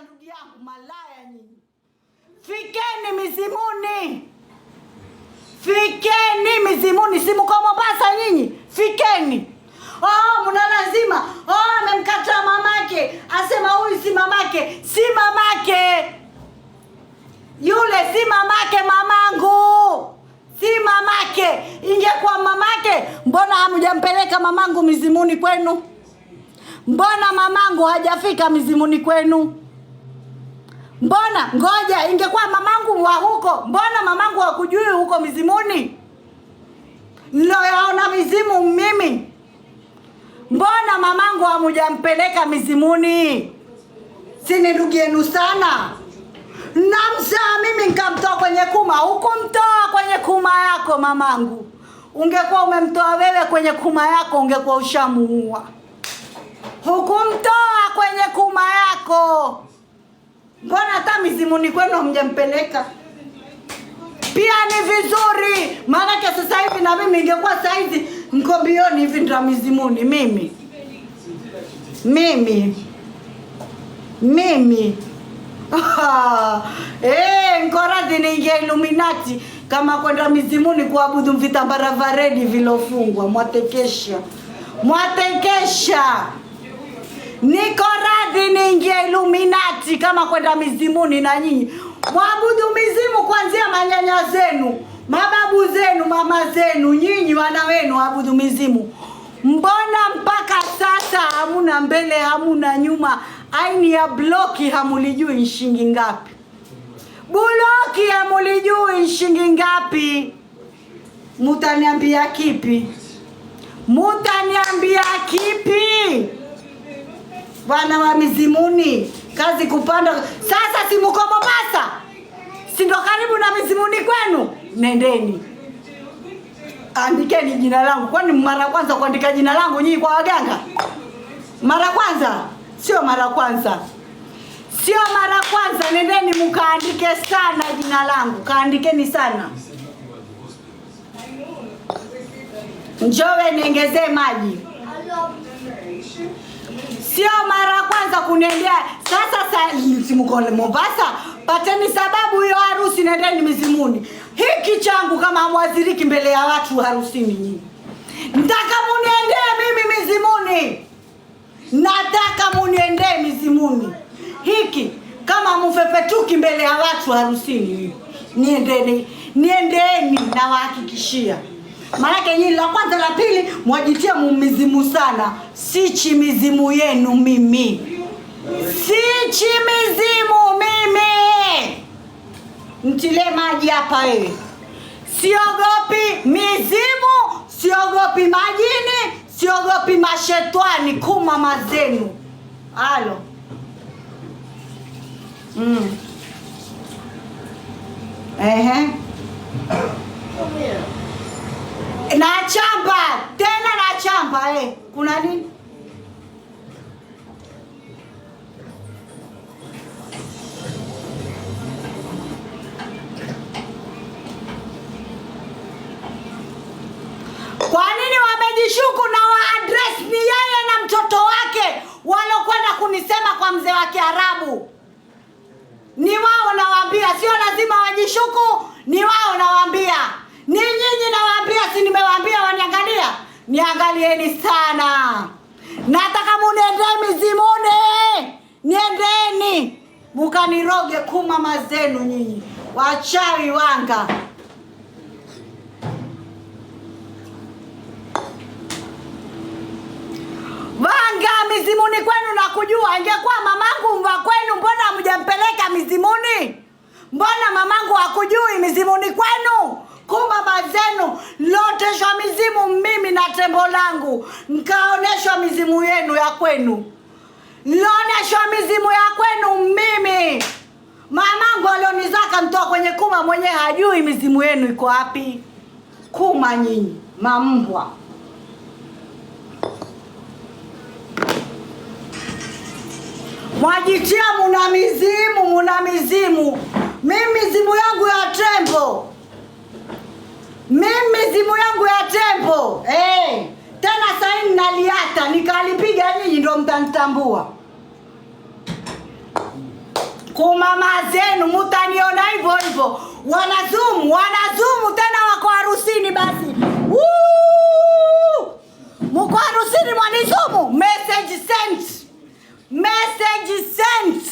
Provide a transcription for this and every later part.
ndugu yangu, malaya nyinyi. Fikeni mizimuni. Fikeni mizimuni, si mko Mombasa nyinyi? Fikeni. Mna lazima. Amemkata mamake. Asema huyu si mamake. Si mamake. Yule si mamake, mamangu. Si mamake. Ingekuwa mamake, mbona hamjampeleka mamangu mizimuni kwenu? Mbona mamangu hajafika mizimuni kwenu? Mbona ngoja, ingekuwa mamangu wa huko, mbona mamangu hakujui huko mizimuni? Ninaona mizimu mimi. Mbona mamangu hamujampeleka mizimuni? Sini ndugu yenu sana. Namzaa mimi nikamtoa kwenye kuma. Hukumtoa kwenye kuma yako mamangu. Ungekuwa umemtoa wewe kwenye kuma yako, ungekuwa ushamuua. Hukumtoa kwenye kuma yako. Mbona hata mizimuni kwenu hamjampeleka? Pia ni vizuri. Maana sasa hivi na mimi ingekuwa saizi niko mbioni hivi ndio mizimuni mimi. Niko radhi niingie Illuminati kama kwenda mizimuni kuabudu vitambara varedi vilofungwa. Mwatekesha. Niko radhi niingie Illuminati kama kwenda mizimuni na nyinyi. Mwabudu mizimu kuanzia manyanya zenu, mababu zenu, mama zenu, nyinyi wana wenu abudu mizimu. Mbona mpaka sasa hamuna mbele, hamuna nyuma? Aini ya bloki hamulijui shilingi ngapi? Bloki hamulijui shilingi ngapi? Mutaniambia kipi? Bwana wa mizimuni, kazi kupanda. Sasa si mko Mombasa? Si ndo karibu na mizimuni kwenu? Nendeni. Andikeni jina langu. Kwani mara kwanza kuandika jina langu nyinyi kwa waganga? Mara kwanza? Sio mara kwanza. Nendeni mkaandike sana jina langu. Kaandikeni sana. Njowe niongezee maji. Sio mara kwanza kuniendea. Sasa mko Mombasa, pateni sababu hiyo harusi, nendeni mizimuni. Hiki changu kama hamwaziriki mbele ya watu harusini nyinyi. Nataka muniendee mizimuni. Hiki kama mfefetuki mbele ya watu harusini. Niendeni na wahakikishia. Maana nyinyi la kwanza la pili mwajitia mizimu sana. Sichi mizimu yenu mimi. Mtile maji hapa wewe. Siogopi mizimu, siogopi majini, siogopi mashetani kuma mazenu. Halo. Na chamba kuna nini? Kwa nini wamejishuku na address ni yeye na mtoto wake walokwenda kunisema kwa mzee wa Kiarabu? Ni wao nawaambia, sio lazima wajishuku, ni wao nawaambia. Ni nyinyi nawaambia, si nimewaambia waniangalia? Niangalieni sana. Nataka muniendee mizimuni. Niendeni. Mukaniroge kuma mazenu nyinyi. Wachawi wanga. Mizimuni kwenu na kujua. Ingekuwa mamangu mwa kwenu, mbona hamjampeleka mizimuni? Mbona mamangu hakujui mizimuni kwenu? Kuma mazenu loteshwa mizimu mimi na tembo langu. Nkaoneshwa mizimu yenu ya kwenu. Nioneshwa mizimu ya kwenu mimi. Mamangu alionizaka mtoa kwenye kuma mwenye hajui mizimu yenu iko wapi. Kuma nyinyi, mambwa. Mwajitia muna mizimu. Mimi mizimu yangu ya tembo. Tena saini naliata, nikalipiga nyinyi ndio mtanitambua. kumama zenu mutaniona hivyo hivyo. Wanazumu tena wako harusini basi. Mko harusini mwanizumu. Message sent.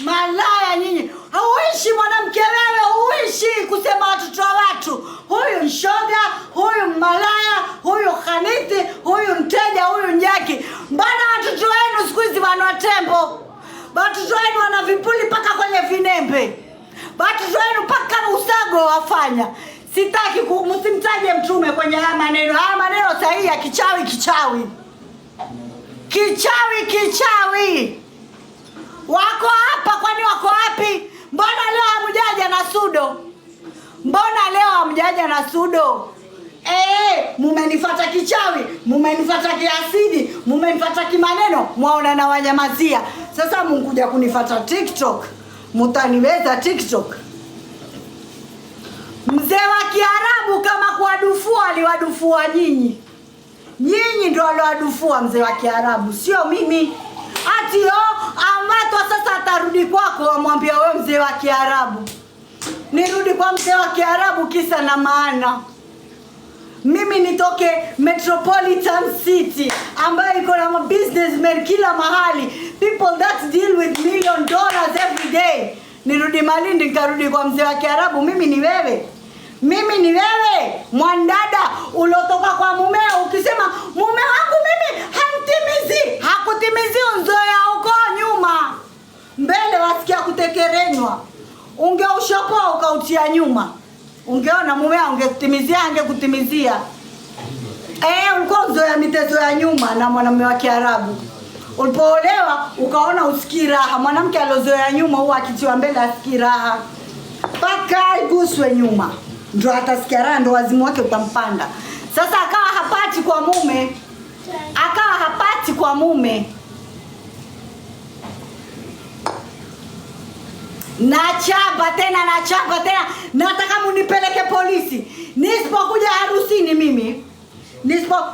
Malaya nyinyi. Hauishi mwanamke wewe, huishi kusema watoto wa watu. Huyu nshoga, huyu malaya, huyu khaniti, huyu mteja, huyu njaki. Mbona watoto wenu siku hizi wana tembo? Watoto wenu wana vipuli paka kwenye vinembe. Watoto wenu paka usago wafanya. Sitaki msimtaje Mtume kwenye haya maneno. Haya maneno sahihi ya kichawi. Kichawi. Wako hapa, kwani wako wapi? Mbona leo hamjaja na sudo? Mumenifuata kichawi, mumenifuata kiasidi, mumenifuata kimaneno, mwaona na wanyamazia. Sasa mnkuja kunifuata TikTok. Mutaniweza TikTok. Mzee wa Kiarabu kama kuwadufua aliwadufua nyinyi. Nyinyi ndio aliwadufua mzee wa Kiarabu, sio mimi. Ati Amato sasa atarudi kwako, amwambia wewe mzee wa Kiarabu. Nirudi kwa mzee wa Kiarabu kisa na maana. Mimi nitoke Metropolitan City ambayo iko na businessmen kila mahali, people that deal with $1 million every day. Nirudi Malindi nikarudi kwa mzee wa Kiarabu. Mimi ni wewe mwandada ulotoka kwa mumeo ukisema mume wangu mimi hakutimizi unzoea uko nyuma. Mbele wasikia kutekerenywa. Ungeushopoa ukautia nyuma. Ungeona mume angekutimizia. Ulikuwa unzoea mitezo ya nyuma na mwanamume wa Kiarabu. Ulipoolewa ukaona usikii raha. Mwanamke alozoea nyuma huwa akitiwa mbele asikii raha. Paka iguswe nyuma ndio atasikia raha, ndio wazimu wake utampanda. Sasa akawa hapati kwa mume. Nachapa tena. Nataka munipeleke polisi. Nisipokuja harusini mimi.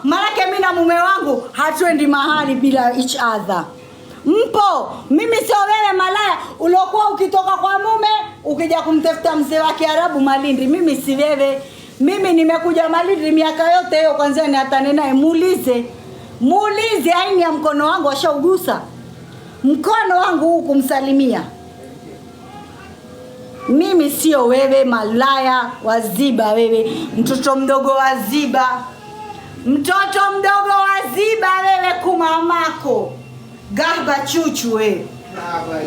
Malaki mimi na mume wangu hatuendi mahali bila each other. Mpo, mimi sio wewe malaya uliokuwa ukitoka kwa mume ukija kumtafuta mzee wa Kiarabu Malindi. Mimi si wewe. Mimi nimekuja Malindi miaka yote hiyo kwanza ni atane naye. Muulize aini ya mkono wangu ashaugusa. Mkono wangu huu kumsalimia. Mimi sio wewe malaya waziba wewe. Mtoto mdogo waziba wewe kumamako. Gahba chuchu wewe.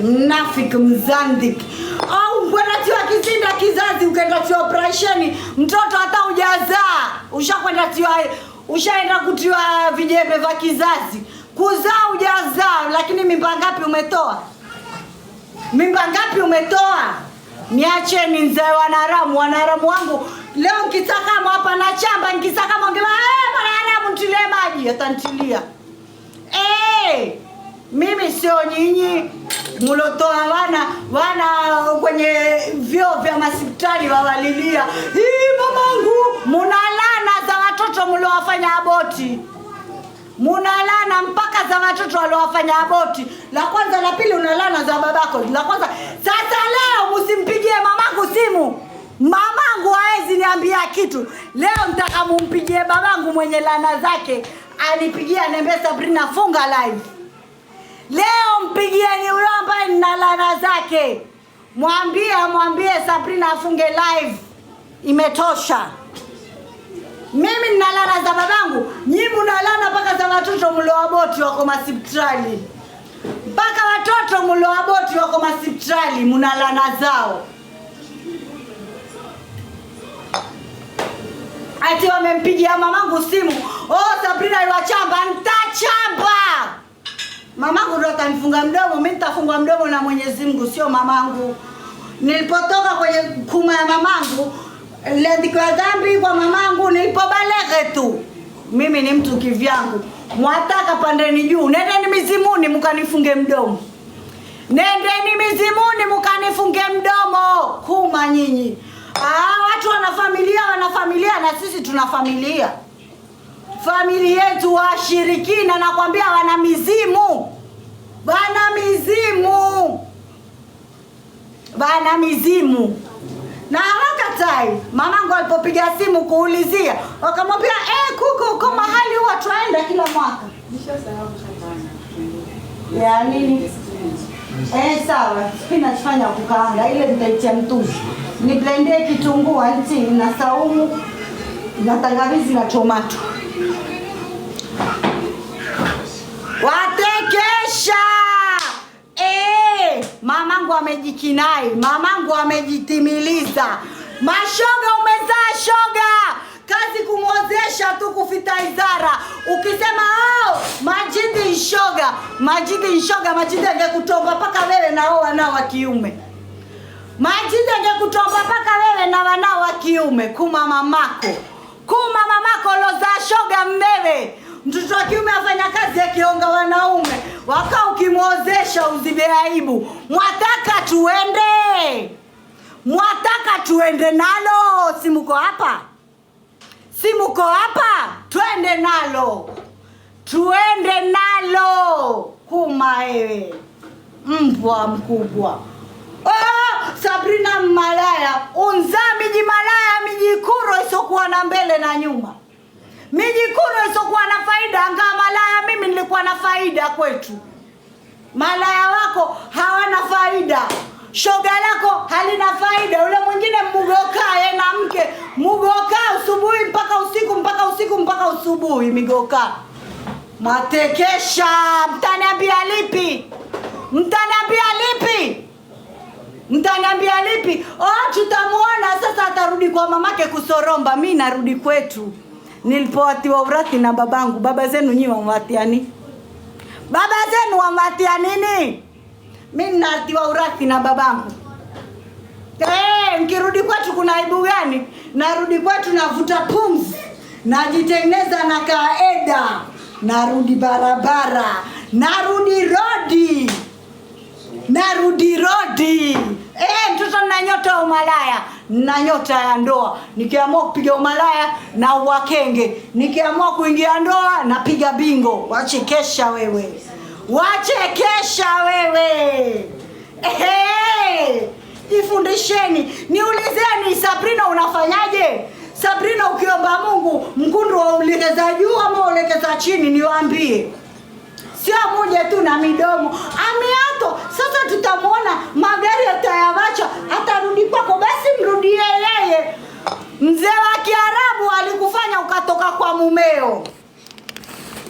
Nafik mzandik. Au mkwenatiwa kizinda kizazi ukenda tiwa operation. Mtoto hata hujazaa. Ushaenda kutiwa vijembe vya kizazi. Kuzaa hujazaa, lakini mimba ngapi umetoa? Niacheni mzee wanaramu wangu. Leo nikitaka hapa na chamba nikitaka ngema wanaramu ntilie maji atantilia. Mimi sio nyinyi mulotoa wana kwenye vyo vya hospitali wawalilia. Mamangu, munalana za watoto mliowafanya aboti. Munalana mpaka za watoto waliowafanya aboti. La kwanza, la pili unalana za babako. La kwanza, sasa leo msimpigie mamangu simu. Mamangu haezi niambia kitu. Leo nitaka mumpigie babangu mwenye lana zake. Alipigia niambia Sabrina funga live. Leo mpigieni huyo ambaye nina lana zake. Mwambie Sabrina afunge live. Imetosha. Mimi nina lana za babangu, nyinyi mnalana mpaka za watoto mlioaboti wako hospitali. Mpaka watoto mlioaboti wako hospitali mna lana zao. Ati wamempigia mamangu simu. Sabrina iwachamba, nitachamba. Mamangu ndo atanifunga mdomo, mimi nitafungwa mdomo na Mwenyezi Mungu, sio mamangu. Nilipotoka kwenye kuma ya mamangu, niliandikwa dhambi kwa mamangu nilipobalege tu. Mimi ni mtu kivyangu. Mwataka pandeni juu, nendeni mizimuni mkanifunge mdomo. Kuma nyinyi. Watu wana familia na sisi tuna familia. Familia yetu washirikina nakwambia wana mizimu. bana mizimu. Na hawakatai. Mamangu alipopiga simu kuulizia, wakamwambia kuko mahali huwa tunaenda kila mwaka. Nishasahau hapana. Ya nini? Sawa, spinach fanya kukaanga, ile nitaitia mtuzi. Ni blende kitunguu, anti na saumu na tangawizi na tomato. Watekesha! Mamangu amejikinai, mamangu amejitimiliza. Mashoga umezaa shoga. Kazi kumwozesha tu kufita izara. Ukisema Majidi shoga, Majidi angekutomba paka wewe na wanao wa kiume. Majidi angekutomba paka wewe na wanao wa kiume. Kuma mamako loza shoga mbewe. Mtoto wa kiume afanya kazi ya kionga wanaume. Waka ukimwozesha uzibe aibu. Mwataka tuende nalo. Simuko hapa? Tuende nalo. Kuma wewe. Mbwa mkubwa. Sabrina malaya. Unza miji malaya, miji kuro isokuwa na mbele na nyuma. Miji kuro isokuwa na faida. Anga malaya mimi nilikuwa na faida kwetu. Malaya wako hawana faida. Shoga lako halina faida. Ule mwingine mgoka yeye na mke. Mgoka usubuhi mpaka usubuhi migoka. Matekesha, mtaniambia lipi? Tutamuona sasa atarudi kwa mamake kusoromba. Mimi narudi kwetu. Nilipowatiwa urathi na babangu. Baba zenu nyinyi wamwatiani? Baba zenu wamwatia nini? Mimi natiwa urathi na babangu. Nikirudi kwetu kuna aibu gani? Narudi kwetu navuta pumzi. Najitengeneza na kaeda. Narudi barabara. Narudi rodi. Mtoto na nyota ya umalaya. Na nyota ya ndoa. Nikiamua kupiga umalaya na uwakenge. Nikiamua kuingia ndoa napiga bingo. Wachekesha wewe. Jifundisheni. Niulizeni Sabrina unafanyaje? Sabrina ukiomba Mungu mkundu wa ulegeza juu ama ulegeza chini niwaambie. Sio moja tu na midomo. Amiato sasa tutamuona magari atayawacha atarudi kwako basi mrudie yeye. Mzee wa Kiarabu alikufanya ukatoka kwa mumeo.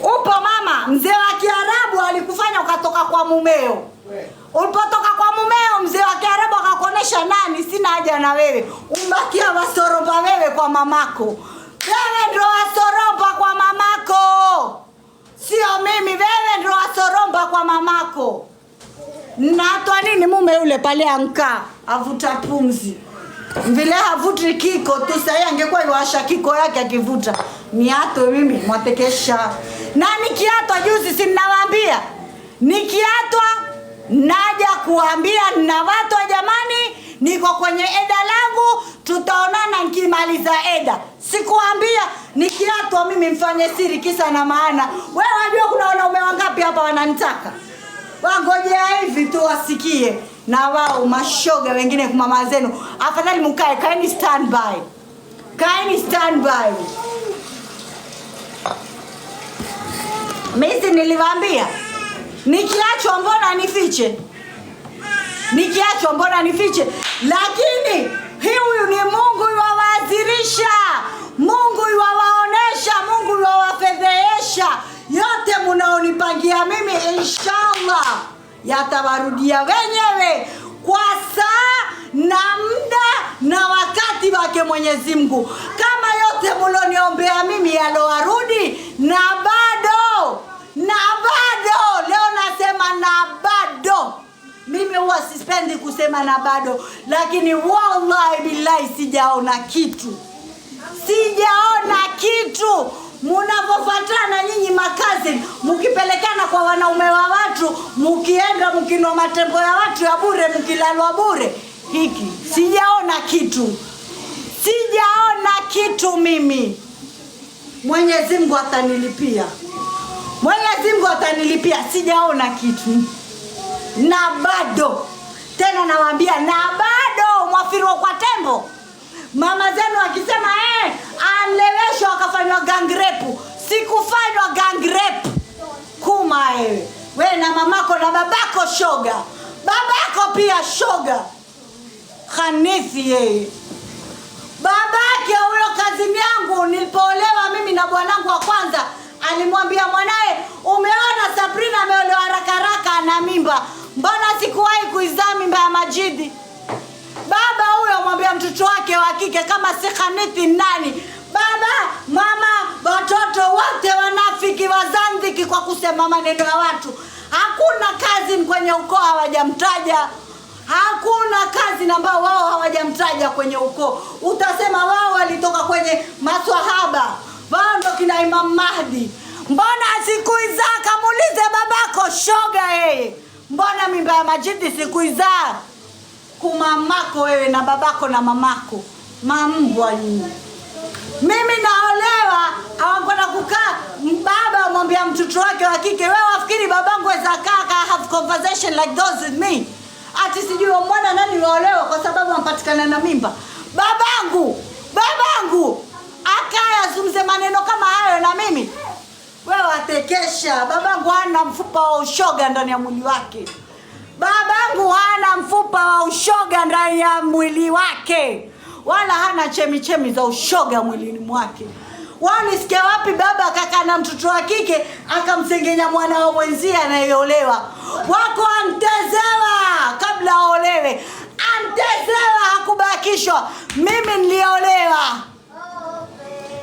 Upo mama, mzee wa Kiarabu alikufanya ukatoka kwa mumeo. Ulipotoka kwa mumeo mzee wa Kiarabu akakuonesha nani sina haja na wewe. Umbakia wasoromba wewe kwa mamako. Wewe ndio wasoromba kwa mamako. Sio mimi, wewe ndio wasoromba kwa mamako. Natwa nini mume yule pale anka avuta pumzi. Vile havuti kiko tu sasa angekuwa yuasha kiko yake akivuta. Niato mimi mwatekesha. Na nikiatwa juzi si ninawaambia. Nikiatwa naja kuambia na watu jamani niko kwenye eda langu tutaonana nikimaliza eda. Sikuambia nikiatwa mimi mfanye siri kisa na maana. Wewe unajua kuna wanaume wangapi hapa wananitaka? Wangojea hivi tu wasikie. Na wao mashoga wengine kwa mama zenu. Afadhali mkae kaeni standby. Mimi niliwaambia nikiachwa mbona nifiche? Lakini huyu ni Mungu yuwawazirisha. Mungu yuwawaonesha, Mungu yuwawafedhesha. Yote mnaonipangia mimi inshallah yatawarudia wenyewe kwa saa na muda na wakati wake Mwenyezi Mungu. Kama yote mlioniombea mimi yalowarudi na bado leo nasema na bado. Mimi huwa sipendi kusema na bado, lakini wallahi billahi sijaona kitu. Munavofatana nyinyi makazi, mukipelekana kwa wanaume wa watu, mukienda mkinwa matembo ya watu ya bure, mukilalwa bure. Hiki sijaona kitu mimi. Mwenyezi Mungu atanilipia. Sijaona kitu. Na bado Tena nawaambia, na bado mwafirwa kwa tembo. Mama zenu akisema anleweshwa akafanywa gang rape. Sikufanywa gang rape. Kuma wewe na mamako na babako shoga. Babako pia shoga. Khanithi yeye. Babake huyo kazini yangu nilipoolewa mimi na bwanangu wa kwanza, alimwambia mwanae, umeona Sabrina ameolewa haraka na mimba. Mbona sikuwahi kuizaa mimba ya Majidi? Baba huyo mwambia mtoto wake wa kike kama si Khanithi nani? Baba, mama, watoto wote wanafiki wazandiki kwa kusema maneno ya watu. Hakuna kazi kwenye ukoo hawajamtaja. Hakuna kazi ambao wao hawajamtaja kwenye ukoo. Utasema wao walitoka kwenye maswahaba. Wao ndo kina Imam Mahdi. Mbona sikuizaa? Kamuulize babako shoga yeye. Mbona mimba ya Majidi sikuizaa? Kumamako wewe na babako na mamako. Mambwa nyinyi. Mimi naolewa, hawakwenda kukaa. Baba mwambia mtoto wake wa kike, wewe wafikiri babangu weza kaa have conversation like those with me? Ati sijui mwana nani waolewa kwa sababu ampatikana na mimba. Babangu akaya zungumze maneno kama hayo na mimi. Wewe watekesha. Babangu hana mfupa wa ushoga ndani ya mwili wake. Babangu hana mfupa wa ushoga ndani ya mwili wake. Wala hana chemichemi za ushoga mwilini mwake. Wanisikia wapi baba kaka na mtoto wa kike akamsengenya mwana wa mwenzie anayeolewa? Wako antezewa kabla aolewe. Antezewa hakubakishwa. Mimi niliolewa.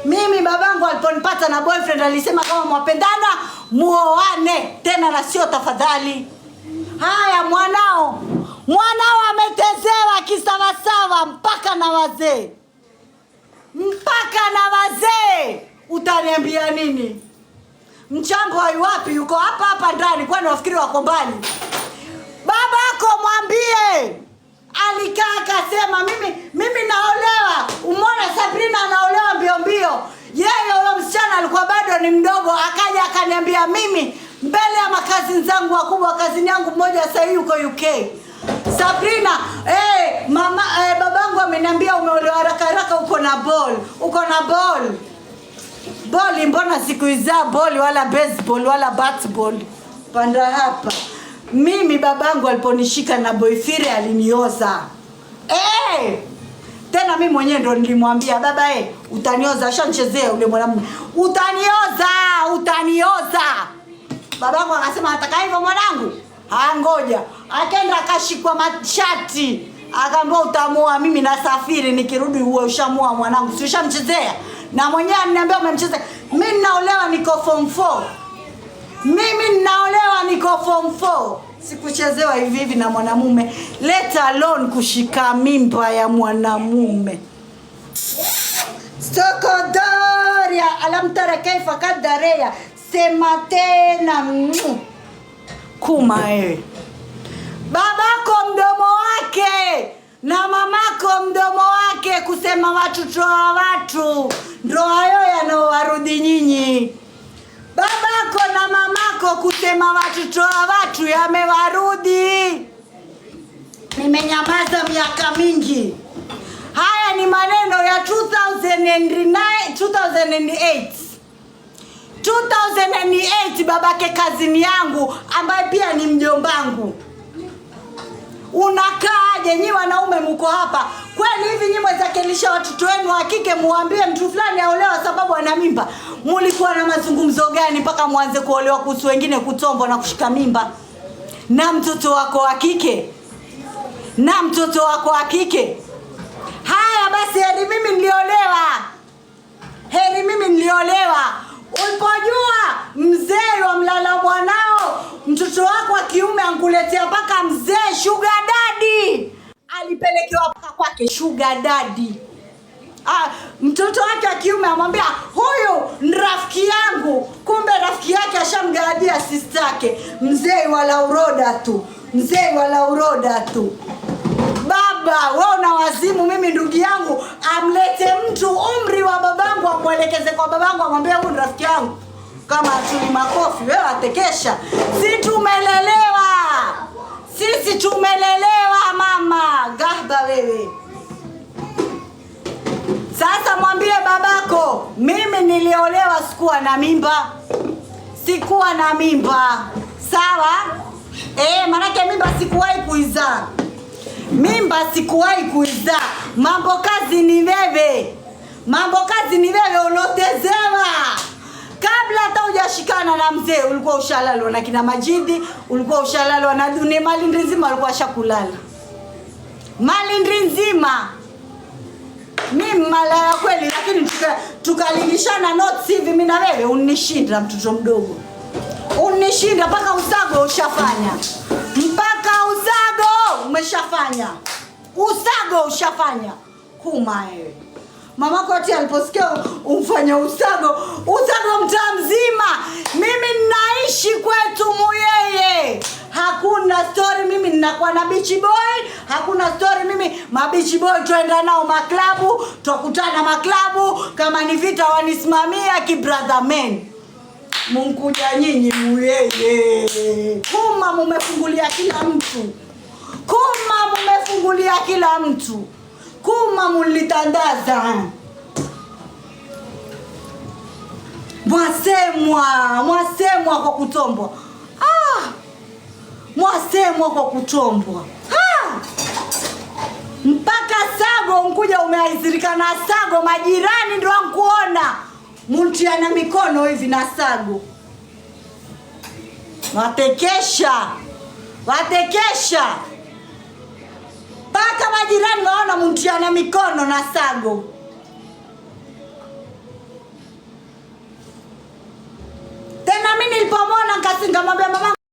Mimi babangu aliponipata na boyfriend alisema kama mwapendana muoane, tena na sio tafadhali. Haya mwanao ametezewa kisawasawa mpaka na wazee. Utaniambia nini? Mchango wapi? Yuko hapa ndani, kwani wafikiri wako mbali? Babako mwambie. Alikaa akasema mimi naolewa. Umeona Sabrina anaolewa mbio. Yeye huyo msichana alikuwa bado ni mdogo, akaja akaniambia mimi mbele ya makazi zangu wakubwa, kazini yangu mmoja sasa yuko UK. Sabrina, babangu ameniambia umeolewa haraka uko na ball. Ball mbona sikuizaa ball wala baseball wala batball. Panda hapa. Mimi babangu aliponishika na boyfriend alinioza. Tena mimi mwenyewe ndo nilimwambia baba utanioza, ashanichezea ule mwanamume. Utanioza. Babangu akasema nataka hivyo mwanangu. Ngoja. Akaenda akashikwa mashati. Akaambia utamuoa, mimi nasafiri nikirudi uwe ushamuoa mwanangu. Si ushamchezea? Na mwenyewe ananiambia umemchezea. Mimi ninaolewa niko form 4. Sikuchezewa hivi na mwanamume. Let alone kushika mimba ya mwanamume. Sokodoria alamtara kaifa kadareya sema tena kuma babako mdomo wake na mamako mdomo wake kusema watoto wa watu ndio hayo yanaowarudi nyinyi. Babako na mamako kusema watoto wa watu yamewarudi. Nimenyamaza miaka mingi. Haya ni maneno ya 2008 babake kazini yangu ambaye pia ni mjombangu. Unakaaje nyi wanaume mko hapa? Kweli hivi nyinyi mwezakelisha watoto wenu wa kike muambie mtu fulani aolewa sababu ana mimba? Mulikuwa na mazungumzo gani mpaka muanze kuolewa kuhusu wengine kutombo na kushika mimba? Na mtoto wako wa kike. Haya basi heri mimi niliolewa. Ulipojua mzee wa mlala mwanao, mtoto wako wa kiume ankuletea paka mzee sugar daddy. Alipelekewa paka kwake sugar daddy. Mtoto wake wa kiume amwambia huyu ni rafiki yangu. Kumbe rafiki yake ashamgadia sister yake. Mzee wala uroda tu. Baba, wewe una wazimu. Mimi ndugu yangu amlete mtu umri wa babangu amwelekeze kwa babangu amwambie huyu rafiki yangu. Kama atuli makofi wewe atekesha. Sisi tumelelewa wewe. Sasa mwambie babako, mimi niliolewa sikuwa na mimba. Sikuwa na mimba. Sawa? Manake mimba sikuwahi kuizaa. Mimba sikuwahi kuizaa. Mambo kazi ni wewe. Mambo kazi ni wewe ulotezewa. Kabla hata hujashikana na mzee ulikuwa ushalalwa na kina Majidi, ulikuwa ushalalwa na Dunia, Malindi nzima ulikuwa ushakulala. Malindi nzima. Mimi malaya kweli, lakini tukalingishana notes hivi mimi na wewe unishinda mtoto mdogo. Unishinda mpaka usago ushafanya. Mpaka usago umeshafanya. Usago ushafanya. Kuma wewe. Mamako ati aliposikia umfanya usago mtaa mzima. Mimi naishi kwetu Muyeye. Hakuna story mimi ninakuwa na beach boy. Hakuna story mimi mabichi boy tuenda nao maklabu, tukutana maklabu, kama ni vita wanisimamia kibrother men. Munkuja nyinyi Muyeye. Kuma mumefungulia kila mtu. Kuma mumefungulia kila mtu. Kuma mulitandaza. Mwasemwa kwa kutombwa. Mwasemwa kwa kutombwa. Mpaka sago mkuja umeathirika na sago, majirani ndio wankuona. Muntiana mikono hivi na sago. Watekesha. Paka majirani waona muntiana mikono na sago. Tena mimi nilipomwona nikasinga mwambia mama